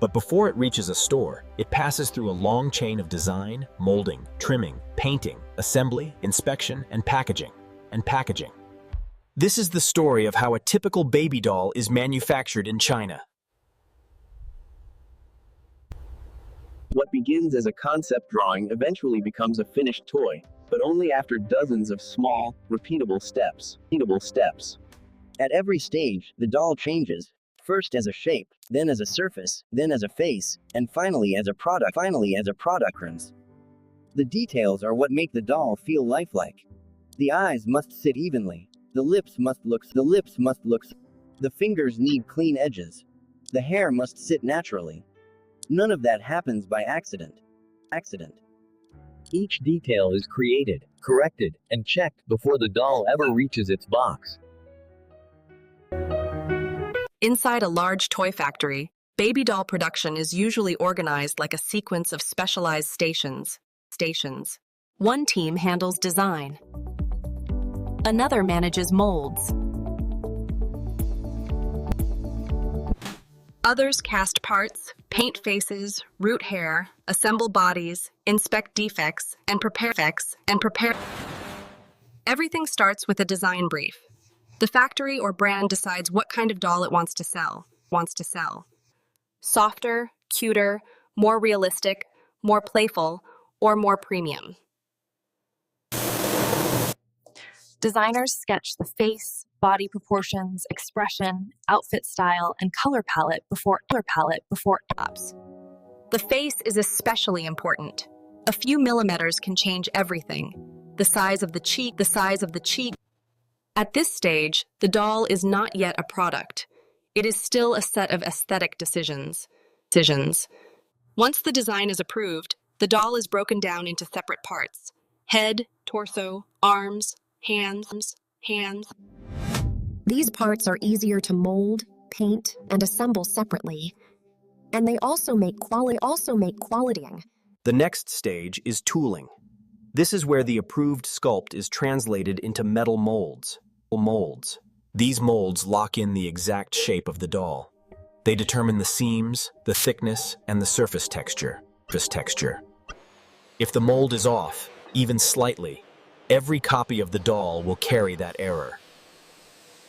But before it reaches a store, it passes through a long chain of design, molding, trimming, painting, assembly, inspection, and packaging. This is the story of how a typical baby doll is manufactured in China. What begins as a concept drawing eventually becomes a finished toy, but only after dozens of small, repeatable steps. At every stage, the doll changes, first as a shape, then as a surface, then as a face, and finally as a product. The details are what make the doll feel lifelike. The eyes must sit evenly. The lips must look. The fingers need clean edges. The hair must sit naturally. None of that happens by accident. Each detail is created, corrected, and checked before the doll ever reaches its box. Inside a large toy factory, baby doll production is usually organized like a sequence of specialized stations. One team handles design. Another manages molds. Others cast parts, paint faces, root hair, assemble bodies, inspect defects, and prepare. Everything starts with a design brief. The factory or brand decides what kind of doll it wants to sell. Softer, cuter, more realistic, more playful, or more premium. Designers sketch the face, body proportions, expression, outfit style, and color palette before apps. The face is especially important. A few millimeters can change everything. The size of the cheek. At this stage, the doll is not yet a product. It is still a set of aesthetic decisions. Once the design is approved, the doll is broken down into separate parts: head, torso, arms, hands. These parts are easier to mold, paint, and assemble separately, and they also make quality. The next stage is tooling. This is where the approved sculpt is translated into metal molds. These molds lock in the exact shape of the doll. They determine the seams, the thickness, and the surface texture. If the mold is off, even slightly, every copy of the doll will carry that error.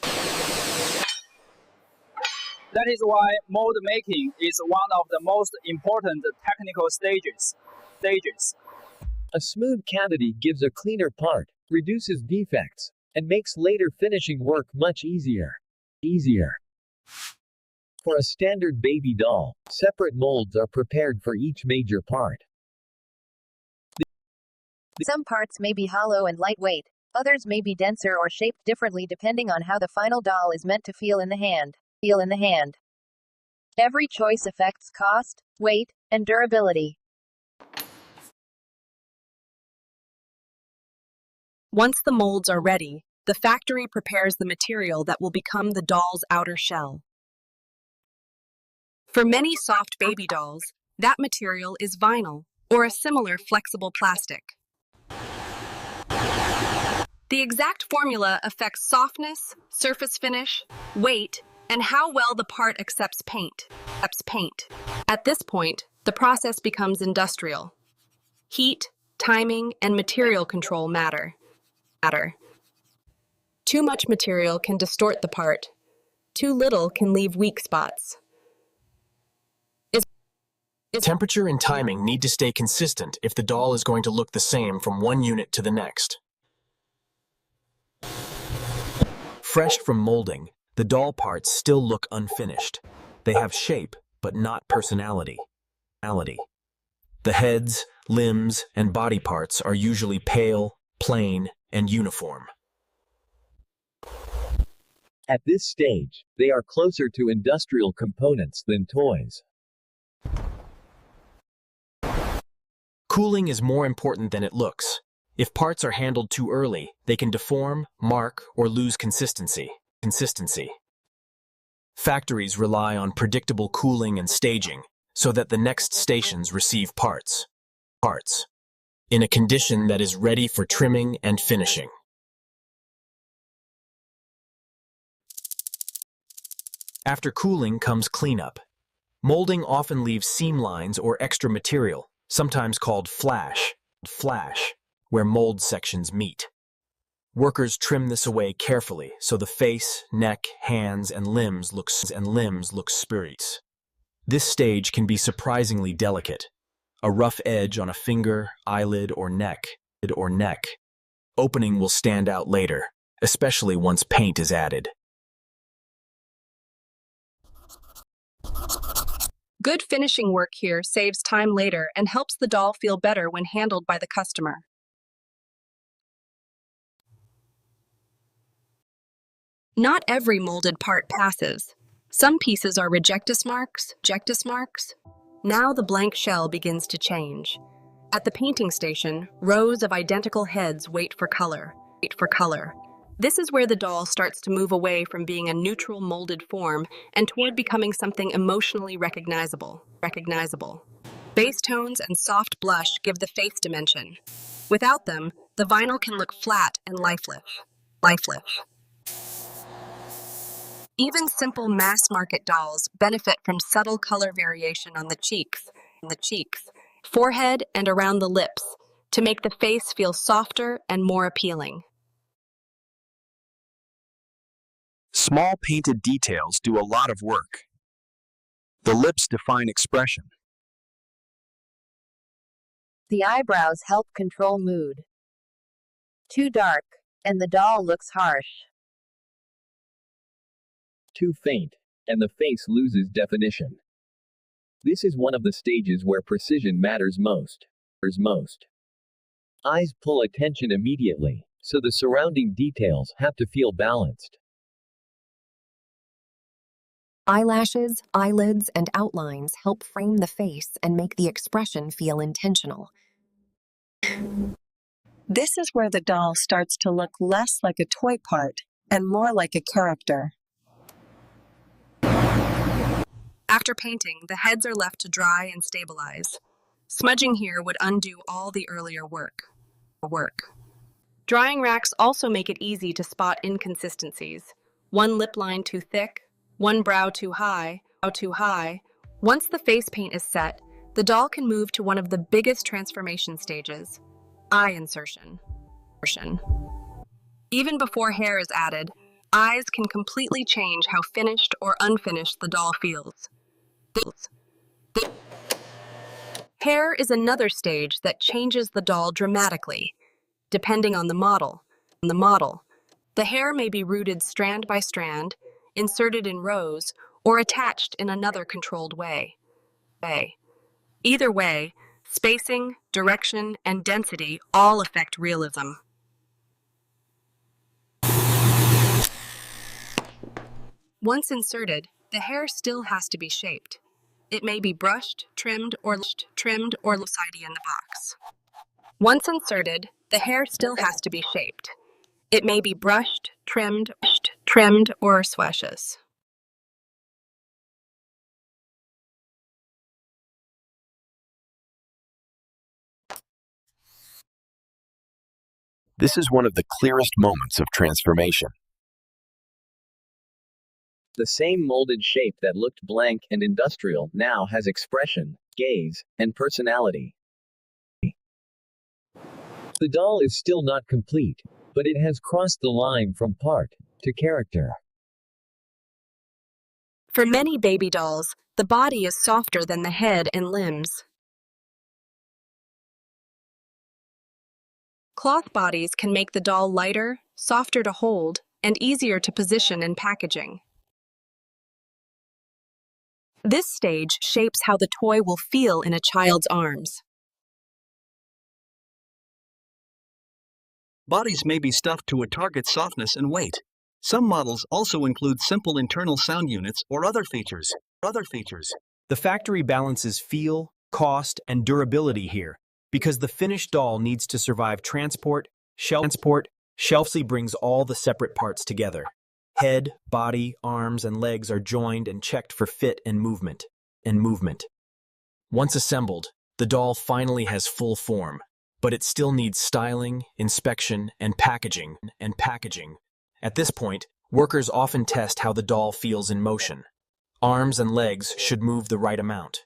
That is why mold making is one of the most important technical stages. A smooth cavity gives a cleaner part, reduces defects, and makes later finishing work much easier. For a standard baby doll, separate molds are prepared for each major part. Some parts may be hollow and lightweight, others may be denser or shaped differently depending on how the final doll is meant to feel in the hand. Every choice affects cost, weight, and durability. Once the molds are ready, the factory prepares the material that will become the doll's outer shell. For many soft baby dolls, that material is vinyl or a similar flexible plastic. The exact formula affects softness, surface finish, weight, and how well the part accepts paint. At this point, the process becomes industrial. Heat, timing, and material control matter. Too much material can distort the part. Too little can leave weak spots. Temperature and timing need to stay consistent if the doll is going to look the same from one unit to the next. Fresh from molding, the doll parts still look unfinished. They have shape, but not personality. The heads, limbs, and body parts are usually pale, plain, and uniform. At this stage, they are closer to industrial components than toys. Cooling is more important than it looks. If parts are handled too early, they can deform, mark, or lose consistency. Factories rely on predictable cooling and staging so that the next stations receive parts in a condition that is ready for trimming and finishing. After cooling comes cleanup. Molding often leaves seam lines or extra material, sometimes called flash, where mold sections meet. Workers trim this away carefully so the face, neck, hands, and limbs look spurious. This stage can be surprisingly delicate. A rough edge on a finger, eyelid, or neck. Opening will stand out later, especially once paint is added. Good finishing work here saves time later and helps the doll feel better when handled by the customer. Not every molded part passes. Some pieces are rejectus marks. Now the blank shell begins to change. At the painting station, rows of identical heads wait for color. This is where the doll starts to move away from being a neutral molded form and toward becoming something emotionally recognizable. Base tones and soft blush give the face dimension. Without them, the vinyl can look flat and lifeless. Even simple mass-market dolls benefit from subtle color variation on the cheeks, forehead, and around the lips to make the face feel softer and more appealing. Small painted details do a lot of work. The lips define expression. The eyebrows help control mood. Too dark, and the doll looks harsh. Too faint, and the face loses definition. This is one of the stages where precision matters most. Eyes pull attention immediately, so the surrounding details have to feel balanced. Eyelashes, eyelids, and outlines help frame the face and make the expression feel intentional. This is where the doll starts to look less like a toy part and more like a character. After painting, the heads are left to dry and stabilize. Smudging here would undo all the earlier work. Drying racks also make it easy to spot inconsistencies. One lip line too thick, one brow too high. Once the face paint is set, the doll can move to one of the biggest transformation stages, eye insertion. Even before hair is added, eyes can completely change how finished or unfinished the doll feels. Hair is another stage that changes the doll dramatically, depending on the model. The hair may be rooted strand by strand, inserted in rows, or attached in another controlled way. Either way, spacing, direction, and density all affect realism. Once inserted, the hair still has to be shaped. It may be brushed, trimmed, or lopsided in the box. Once inserted, the hair still has to be shaped. It may be brushed, trimmed, or swashes. This is one of the clearest moments of transformation. The same molded shape that looked blank and industrial now has expression, gaze, and personality. The doll is still not complete, but it has crossed the line from part to character. For many baby dolls, the body is softer than the head and limbs. Cloth bodies can make the doll lighter, softer to hold, and easier to position in packaging. This stage shapes how the toy will feel in a child's arms. Bodies may be stuffed to a target softness and weight. Some models also include simple internal sound units or other features. The factory balances feel, cost, and durability here because the finished doll needs to survive transport. Shelfsy brings all the separate parts together. Head, body, arms, and legs are joined and checked for fit and movement. Once assembled, the doll finally has full form, but it still needs styling, inspection, and packaging. At this point, workers often test how the doll feels in motion. Arms and legs should move the right amount.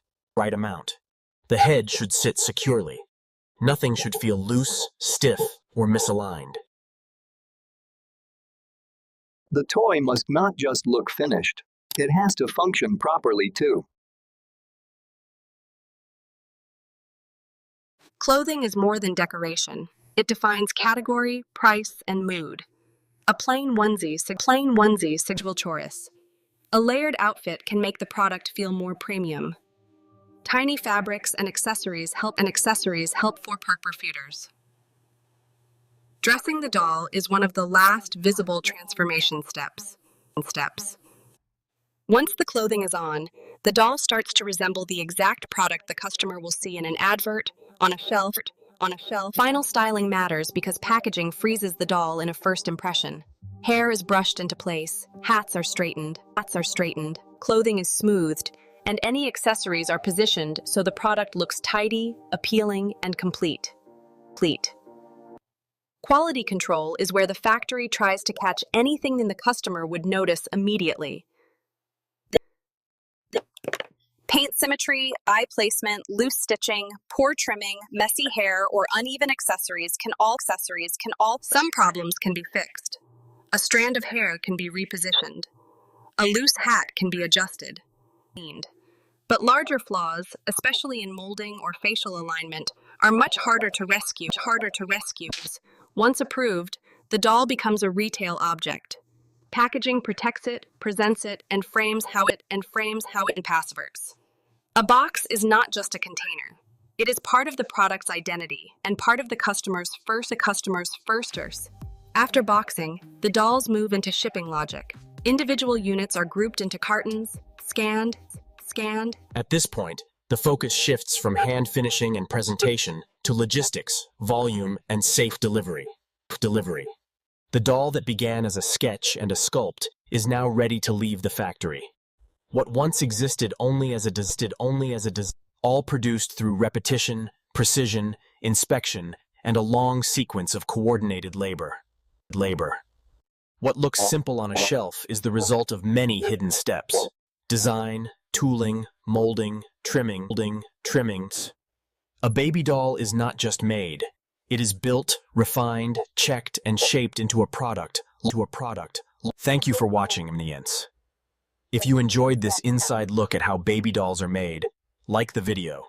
The head should sit securely. Nothing should feel loose, stiff, or misaligned. The toy must not just look finished. It has to function properly too. Clothing is more than decoration. It defines category, price, and mood. A plain onesie signal choice. A layered outfit can make the product feel more premium. Tiny fabrics and accessories help for perpetrators. Dressing the doll is one of the last visible transformation steps. Once the clothing is on, the doll starts to resemble the exact product the customer will see in an advert, on a shelf. Final styling matters because packaging freezes the doll in a first impression. Hair is brushed into place, hats are straightened, clothing is smoothed, and any accessories are positioned so the product looks tidy, appealing, and complete. Quality control is where the factory tries to catch anything the customer would notice immediately. Paint symmetry, eye placement, loose stitching, poor trimming, messy hair, or uneven accessories can all. Some problems can be fixed. A strand of hair can be repositioned. A loose hat can be adjusted. But larger flaws, especially in molding or facial alignment, are much harder to rescue. Once approved, the doll becomes a retail object. Packaging protects it, presents it, and frames how it works. A box is not just a container. It is part of the product's identity and part of the customer's first. After boxing, the dolls move into shipping logic. Individual units are grouped into cartons, scanned. At this point, the focus shifts from hand finishing and presentation to logistics, volume, and safe delivery. The doll that began as a sketch and a sculpt is now ready to leave the factory. What once existed only as a all produced through repetition, precision, inspection, and a long sequence of coordinated labor. What looks simple on a shelf is the result of many hidden steps. Design, tooling, molding, trimmings. A baby doll is not just made. It is built, refined, checked, and shaped into a product. Thank you for watching, Mnience. If you enjoyed this inside look at how baby dolls are made, like the video.